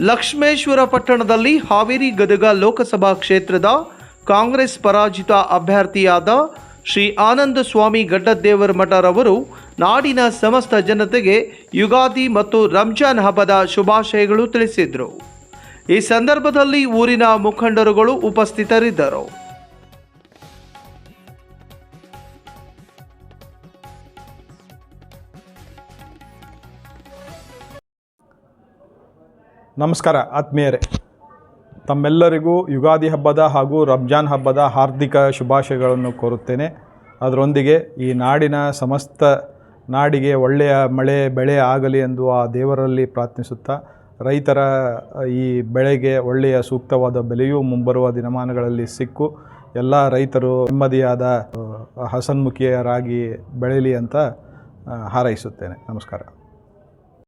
ಲಕ್ಷ್ಮೇಶ್ವರ ಪಟ್ಟಣದಲ್ಲಿ ಹಾವೇರಿ ಗದಗ ಲೋಕಸಭಾ ಕ್ಷೇತ್ರದ ಕಾಂಗ್ರೆಸ್ ಪರಾಜಿತ ಅಭ್ಯರ್ಥಿಯಾದ ಶ್ರೀ ಆನಂದ ಸ್ವಾಮಿ ಗಡ್ಡದೇವರ ಮಠರವರು ನಾಡಿನ ಸಮಸ್ತ ಜನತೆಗೆ ಯುಗಾದಿ ಮತ್ತು ರಂಜಾನ್ ಹಬ್ಬದ ಶುಭಾಶಯಗಳು ತಿಳಿಸಿದರು. ಈ ಸಂದರ್ಭದಲ್ಲಿ ಊರಿನ ಮುಖಂಡರುಗಳು ಉಪಸ್ಥಿತರಿದ್ದರು. ನಮಸ್ಕಾರ ಆತ್ಮೀಯರೇ, ತಮ್ಮೆಲ್ಲರಿಗೂ ಯುಗಾದಿ ಹಬ್ಬದ ಹಾಗೂ ರಂಜಾನ್ ಹಬ್ಬದ ಹಾರ್ದಿಕ ಶುಭಾಶಯಗಳನ್ನು ಕೋರುತ್ತೇನೆ. ಅದರೊಂದಿಗೆ ಈ ನಾಡಿನ ಸಮಸ್ತ ನಾಡಿಗೆ ಒಳ್ಳೆಯ ಮಳೆ ಬೆಳೆ ಆಗಲಿ ಎಂದು ಆ ದೇವರಲ್ಲಿ ಪ್ರಾರ್ಥಿಸುತ್ತಾ, ರೈತರ ಈ ಬೆಳೆಗೆ ಒಳ್ಳೆಯ ಸೂಕ್ತವಾದ ಬೆಲೆಯೂ ಮುಂಬರುವ ದಿನಮಾನಗಳಲ್ಲಿ ಸಿಕ್ಕು ಎಲ್ಲ ರೈತರು ನೆಮ್ಮದಿಯಾದ ಹಸನ್ಮುಖಿಯರಾಗಿ ಬೆಳೆಯಲಿ ಅಂತ ಹಾರೈಸುತ್ತೇನೆ. ನಮಸ್ಕಾರ.